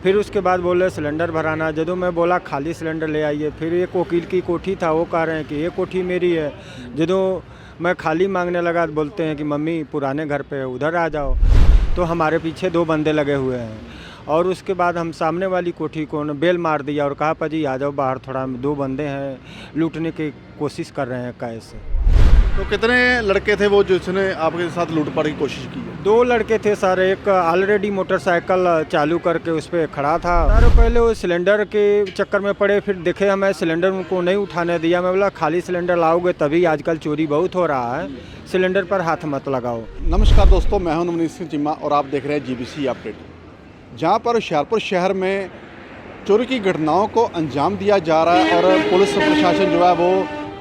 फिर उसके बाद बोले सिलेंडर भराना। ਜਦੋਂ मैं बोला खाली सिलेंडर ले आइए, फिर एक वकील की कोठी था, वो कह रहे हैं कि ये कोठी मेरी है। ਜਦੋਂ मैं खाली मांगने लगा तो बोलते हैं कि मम्मी पुराने घर पे है, उधर आ जाओ। तो हमारे पीछे 2 बंदे लगे हुए हैं और उसके बाद हम सामने वाली कोठी को बेल मार दिया और कहा पाजी आ जाओ बाहर, थोड़ा 2 बंदे हैं लूटने की कोशिश कर रहे हैं कैसे। तो कितने लड़के थे वो जिसने आपके साथ लूटपाट की कोशिश की है? 2 लड़के थे सर, एक ऑलरेडी मोटरसाइकिल चालू करके उस पर खड़ा था सर। पहले वो सिलेंडर के चक्कर में पड़े, फिर देखे हमें सिलेंडर उनको नहीं उठाने दिया। मैं बोला खाली सिलेंडर लाओगे तभी, आजकल चोरी बहुत हो रहा है, सिलेंडर पर हाथ मत लगाओ। नमस्कार दोस्तों, मैं हूं नवनीत सिंह चीमा और आप देख रहे हैं जीबीसी अपडेट। जहां पर हुशियारपुर शहर में चोरी की घटनाओं को अंजाम दिया जा रहा है और पुलिस प्रशासन जो है वो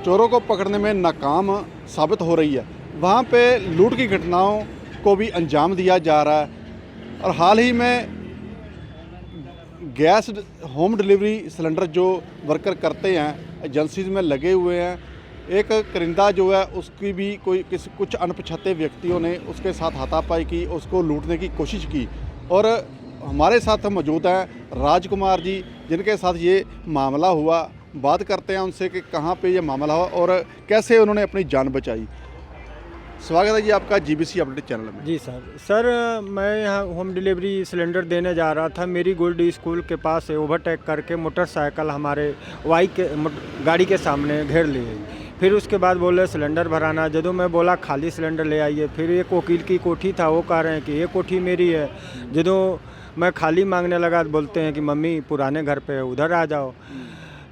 चोरों को पकड़ने में नाकाम साबित हो रही है, वहाँ पे लूट की घटनाओं को भी अंजाम दिया जा रहा है। और हाल ही में गैस होम डिलीवरी सिलेंडर जो वर्कर करते हैं एजेंसीज में लगे हुए हैं, एक करिंदा जो है उसकी भी कुछ अनपछाते व्यक्तियों ने उसके साथ हाथापाई की, उसको लूटने की कोशिश की। और हमारे साथ मौजूद हैं राजकुमार जी, जिनके साथ ये मामला हुआ। बात करते हैं उनसे कि कहाँ पे ये मामला हुआ और कैसे उन्होंने अपनी जान बचाई। स्वागत है जी आपका जीबीसी अपडेट चैनल में। जी सर मैं यहाँ होम डिलीवरी सिलेंडर देने जा रहा था। मेरी गोल्ड स्कूल के पास से ओवरटेक करके मोटरसाइकिल हमारे गाड़ी के सामने घेर लिए। फिर उसके बाद बोले सिलेंडर भराना। ਜਦੋਂ मैं बोला खाली सिलेंडर ले आइए, फिर एक वकील की कोठी था, वो कह रहे हैं कि ये कोठी मेरी है। ਜਦੋਂ मैं खाली मांगने लगा तो बोलते हैं कि मम्मी पुराने घर पे है, उधर आ जाओ।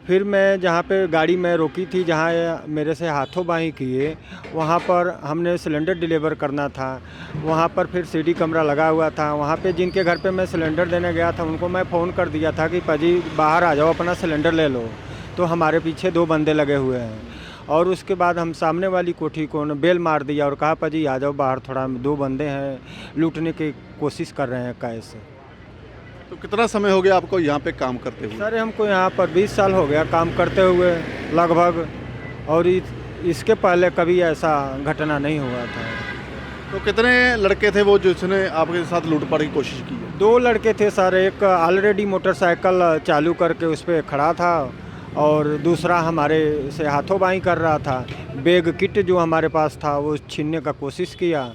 फिर मैं जहाँ पे गाड़ी में रोकी थी, जहाँ मेरे से हाथों बाहीं किए, वहाँ पर हमने सिलेंडर डिलीवर करना था। वहाँ पर फिर सीडी कैमरा लगा हुआ था। वहाँ पे जिनके घर पे मैं सिलेंडर देने गया था उनको मैं फ़ोन कर दिया था कि पाजी बाहर आ जाओ, अपना सिलेंडर ले लो। तो हमारे पीछे 2 बंदे लगे हुए हैं और उसके बाद हम सामने वाली कोठी को बेल मार दिया और कहा पाजी आ जाओ बाहर, थोड़ा 2 बंदे हैं लूटने की कोशिश कर रहे हैं कैसे। तो कितना समय हो गया आपको यहाँ पे काम करते हुए? सर हमको यहाँ पर 20 साल हो गया काम करते हुए लगभग, और इसके पहले कभी ऐसा घटना नहीं हुआ था। तो कितने लड़के थे वो जिसने आपके साथ लूटपाट की कोशिश की है? 2 लड़के थे सर, एक ऑलरेडी मोटरसाइकिल चालू करके उस पर खड़ा था और दूसरा हमारे से हाथों बाहीं कर रहा था। बैग किट जो हमारे पास था वो छीनने का कोशिश किया।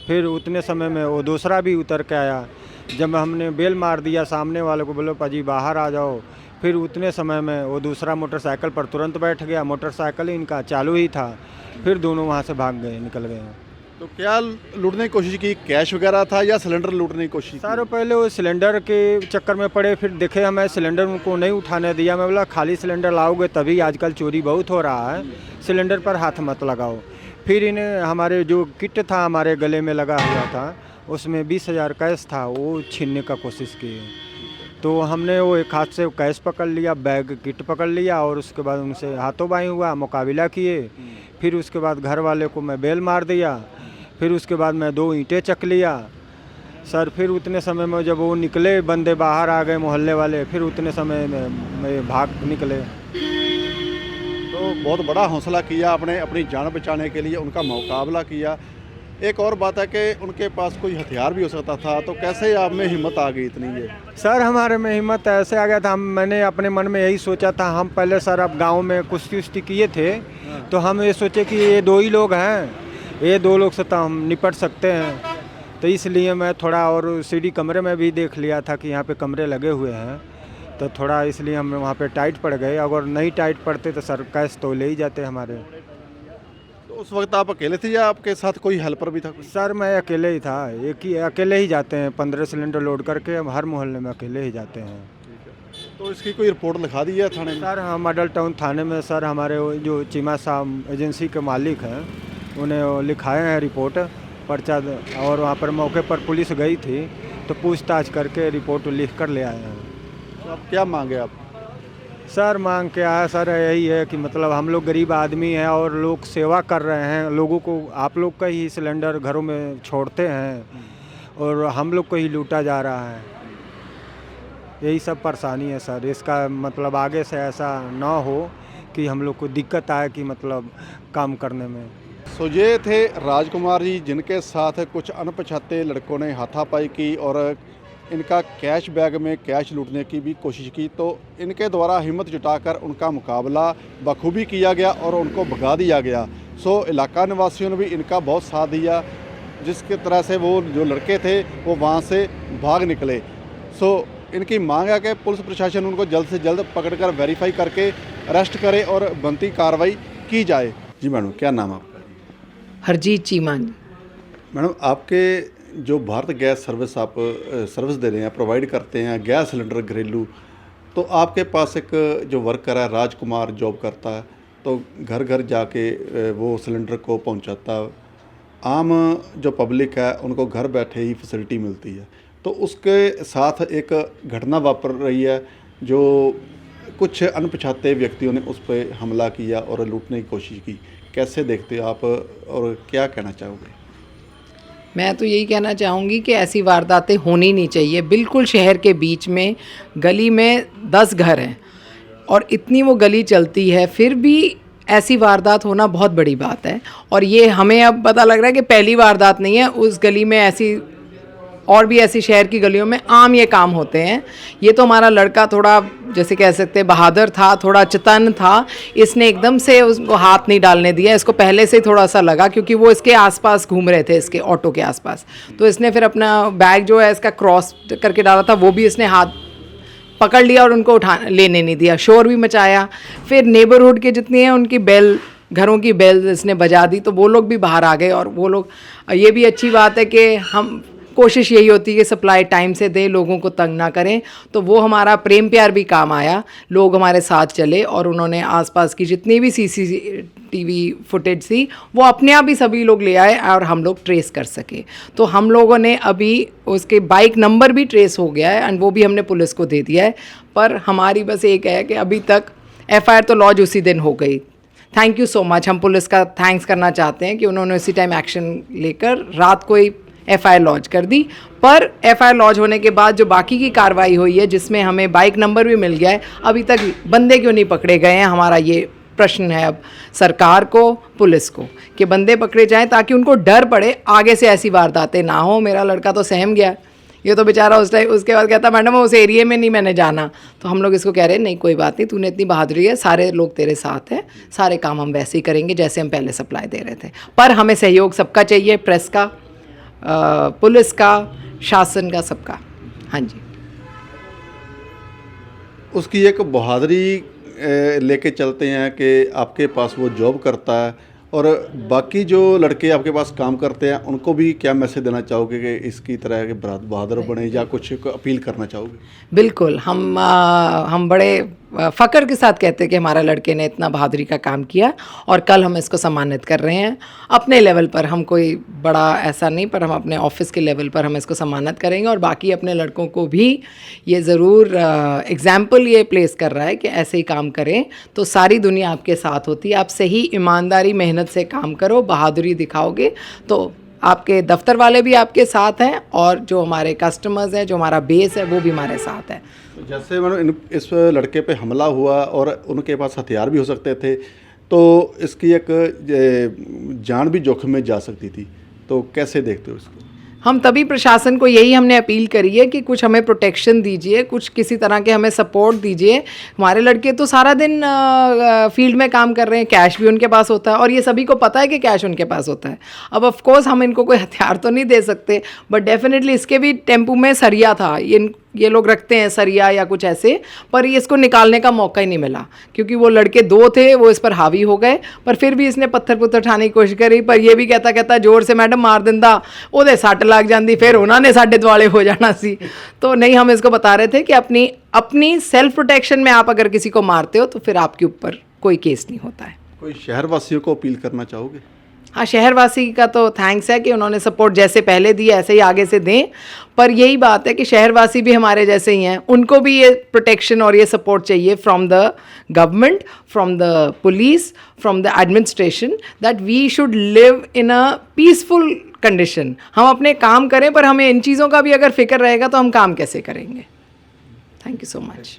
फिर उतने समय में वो दूसरा भी उतर के आया। जब हमने बेल मार दिया सामने वाले को, बोलो पाजी बाहर आ जाओ, फिर उतने समय में वो दूसरा मोटरसाइकिल पर तुरंत बैठ गया। मोटरसाइकिल इनका चालू ही था। फिर दोनों वहाँ से भाग गए, निकल गए। तो क्या लूटने की कोशिश की? कैश वगैरह था या सिलेंडर लूटने की कोशिश की? सर पहले वो सिलेंडर के चक्कर में पड़े, फिर देखे हमें सिलेंडर उनको नहीं उठाने दिया। मैं बोला खाली सिलेंडर लाओगे तभी, आजकल चोरी बहुत हो रहा है, सिलेंडर पर हाथ मत लगाओ। फिर इन्हें हमारे जो किट था हमारे गले में लगा हुआ था, उसमें 20,000 कैश था, वो छीनने का कोशिश की। तो हमने वो एक हाथ से कैश पकड़ लिया, बैग किट पकड़ लिया और उसके बाद उनसे हाथों बाहीं हुआ, मुकाबला किए। फिर उसके बाद घर वाले को मैं बेल मार दिया। फिर उसके बाद मैं 2 ईंटें चक लिया सर। फिर उतने समय में जब वो निकले बंदे बाहर आ गए मोहल्ले वाले, फिर उतने समय में भाग निकले। तो बहुत बड़ा हौसला किया आपने, अपनी जान बचाने के लिए उनका मुकाबला किया। एक और बात है कि उनके पास कोई हथियार भी हो सकता था, तो कैसे आप में हिम्मत आ गई इतनी? ये सर हमारे में हिम्मत ऐसे आ गया था, मैंने अपने मन में यही सोचा था। हम पहले सर अब गांव में कुश्ती उश्ती किए थे, तो हम ये सोचे कि ये 2 ही लोग हैं, ये 2 लोग से तो हम निपट सकते हैं। तो इसलिए मैं थोड़ा और सीडी कमरे में भी देख लिया था कि यहाँ पे कमरे लगे हुए हैं, तो थोड़ा इसलिए हम वहाँ पे टाइट पड़ गए। अगर नहीं टाइट पड़ते तो सर कैश तो ले ही जाते हमारे। तो उस वक्त आप अकेले थे या आपके साथ कोई हेल्पर भी था? सर मैं अकेले ही था, अकेले ही जाते हैं। 15 सिलेंडर लोड करके हम हर मोहल्ले में अकेले ही जाते हैं। तो इसकी कोई रिपोर्ट लिखा दी है थाने में? सर हम मॉडल टाउन थाने में सर, हमारे जो चीमा साहब एजेंसी के मालिक हैं, उन्हें वो लिखाए हैं रिपोर्ट पर्चा, और वहाँ पर मौके पर पुलिस गई थी तो पूछताछ करके रिपोर्ट लिख कर ले आए हैं। तो आप क्या मांगे आप? सर मांग क्या है सर, यही है कि मतलब हम लोग गरीब आदमी हैं और लोग सेवा कर रहे हैं, लोगों को आप लोग का ही सिलेंडर घरों में छोड़ते हैं और हम लोग को ही लूटा जा रहा है। यही सब परेशानी है सर। इसका मतलब आगे से ऐसा ना हो कि हम लोग को दिक्कत आए कि मतलब काम करने में। सो ये थे राजकुमार जी, जिनके साथ कुछ अनपछाते लड़कों ने हाथापाई की और इनका कैश बैग में कैश लूटने की भी कोशिश की, तो इनके द्वारा हिम्मत जुटाकर उनका मुकाबला बखूबी किया गया और उनको भगा दिया गया। सो इलाका निवासियों ने भी इनका बहुत साथ दिया, जिसकी तरह से वो जो लड़के थे वो वहाँ से भाग निकले। सो इनकी मांग है कि पुलिस प्रशासन उनको जल्द से जल्द पकड़कर वेरीफाई करके अरेस्ट करे और बनती कार्रवाई की जाए। जी मैडम, क्या नाम है आपका? हरजीत चीमा। मैडम, आपके जो भारत गैस सर्विस आप सर्विस दे रहे हैं, प्रोवाइड करते हैं गैस सिलेंडर घरेलू, तो आपके पास एक जो वर्कर है राजकुमार जॉब करता है, तो घर घर जाके वो सिलेंडर को पहुंचाता है। आम जो पब्लिक है उनको घर बैठे ही फैसिलिटी मिलती है, तो उसके साथ एक घटना वापर रही है जो कुछ अनपछाते व्यक्तियों ने उस पर हमला किया और लूटने की कोशिश की। कैसे देखते हो आप और क्या कहना चाहोगे? मैं तो यही कहना चाहूँगी कि ऐसी वारदातें होनी नहीं चाहिए। बिल्कुल शहर के बीच में गली में 10 घर हैं और इतनी वो गली चलती है, फिर भी ऐसी वारदात होना बहुत बड़ी बात है। और ये हमें अब पता लग रहा है कि पहली वारदात नहीं है, उस गली में ऐसी और भी ऐसी शहर की गलियों में आम ये काम होते हैं। ये तो हमारा लड़का थोड़ा जैसे कह सकते हैं बहादुर था, थोड़ा चतन था, इसने एकदम से उसको हाथ नहीं डालने दिया। इसको पहले से ही थोड़ा सा लगा क्योंकि वो इसके आसपास घूम रहे थे, इसके ऑटो के आसपास, तो इसने फिर अपना बैग जो है इसका क्रॉस करके डाला था, वो भी इसने हाथ पकड़ लिया और उनको लेने नहीं दिया। शोर भी मचाया। फिर नेबरहुड के जितनी हैं उनकी बेल, घरों की बेल इसने बजा दी, तो वो लोग भी बाहर आ गए। और वो लोग, ये भी अच्छी बात है कि हम कोशिश यही होती है कि सप्लाई टाइम से दें, लोगों को तंग ना करें, तो वो हमारा प्रेम प्यार भी काम आया। लोग हमारे साथ चले और उन्होंने आसपास की जितनी भी CCTV फुटेज थी वो अपने आप ही सभी लोग ले आए और हम लोग ट्रेस कर सके। तो हम लोगों ने अभी उसके बाइक नंबर भी ट्रेस हो गया है एंड वो भी हमने पुलिस को दे दिया है। पर हमारी बस एक है कि अभी तक FIR तो लॉन्च उसी दिन हो गई। थैंक यू सो मच, हम पुलिस का थैंक्स करना चाहते हैं कि उन्होंने उसी टाइम एक्शन लेकर रात को ही FIR लॉन्च कर दी। पर FIR लॉन्च होने के बाद जो बाकी की कार्रवाई हुई है, जिसमें हमें बाइक नंबर भी मिल गया है, अभी तक बंदे क्यों नहीं पकड़े गए हैं? हमारा ये प्रश्न है अब सरकार को, पुलिस को, कि बंदे पकड़े जाएं ताकि उनको डर पड़े, आगे से ऐसी वारदातें ना हो। मेरा लड़का तो सहम गया, ये तो बेचारा उस टाइम उसके बाद कहता मैडम उस एरिया में नहीं मैंने जाना। तो हम लोग इसको कह रहे हैं नहीं कोई बात नहीं, तूने इतनी बहादुरी है, सारे लोग तेरे साथ हैं, सारे काम हम वैसे ही करेंगे जैसे हम पहले सप्लाई दे रहे थे। पर हमें सहयोग सबका चाहिए, प्रेस का, पुलिस का, शासन का, सबका। हाँ जी, उसकी एक बहादुरी लेके चलते हैं कि आपके पास वो जॉब करता है और बाकी जो लड़के आपके पास काम करते हैं उनको भी क्या मैसेज देना चाहोगे कि इसकी तरह के बहादुर बने या कुछ अपील करना चाहोगे? बिल्कुल, हम बड़े फ़ख्र के साथ कहते हैं कि हमारा लड़के ने इतना बहादुरी का काम किया और कल हम इसको सम्मानित कर रहे हैं अपने लेवल पर। हम कोई बड़ा ऐसा नहीं, पर हम अपने ऑफिस के लेवल पर हम इसको सम्मानित करेंगे और बाकी अपने लड़कों को भी ये ज़रूर एग्जाम्पल ये प्लेस कर रहा है कि ऐसे ही काम करें तो सारी दुनिया आपके साथ होती है। आप सही ईमानदारी मेहनत से काम करो, बहादुरी दिखाओगे तो आपके दफ्तर वाले भी आपके साथ हैं और जो हमारे कस्टमर्स हैं, जो हमारा बेस है, वो भी हमारे साथ है। जैसे मैडम इस लड़के पे हमला हुआ और उनके पास हथियार भी हो सकते थे, तो इसकी एक जान भी जोखिम में जा सकती थी, तो कैसे देखते हो इसको? हम तभी प्रशासन को यही हमने अपील करी है कि कुछ हमें प्रोटेक्शन दीजिए, कुछ किसी तरह के हमें सपोर्ट दीजिए। हमारे लड़के तो सारा दिन फील्ड में काम कर रहे हैं, कैश भी उनके पास होता है और ये सभी को पता है कि कैश उनके पास होता है। अब ऑफ कोर्स हम इनको कोई हथियार तो नहीं दे सकते, बट डेफिनेटली इसके भी टेम्पू में सरिया था, ये लोग रखते हैं सरिया या कुछ ऐसे, पर ये इसको निकालने का मौका ही नहीं मिला क्योंकि वो लड़के 2 थे, वो इस पर हावी हो गए। पर फिर भी इसने पत्थर उठाने की कोशिश करी, पर ये भी कहता जोर से मैडम मार दिंदा, ओदे सट लग जाती, फिर उन्होंने साढ़े दुआले हो जाना सी। तो नहीं, हम इसको बता रहे थे कि अपनी सेल्फ प्रोटेक्शन में आप अगर किसी को मारते हो तो फिर आपके ऊपर कोई केस नहीं होता है। कोई शहरवासियों को अपील करना चाहोगे? हाँ, शहरवासी का तो थैंक्स है कि उन्होंने सपोर्ट जैसे पहले दिया ऐसे ही आगे से दें। पर यही बात है कि शहरवासी भी हमारे जैसे ही हैं, उनको भी ये प्रोटेक्शन और ये सपोर्ट चाहिए from the government, from the police, from the administration, that we should live in a peaceful condition. हम अपने काम करें, पर हमें इन चीज़ों का भी अगर फिक्र रहेगा तो हम काम कैसे करेंगे? Thank you so much.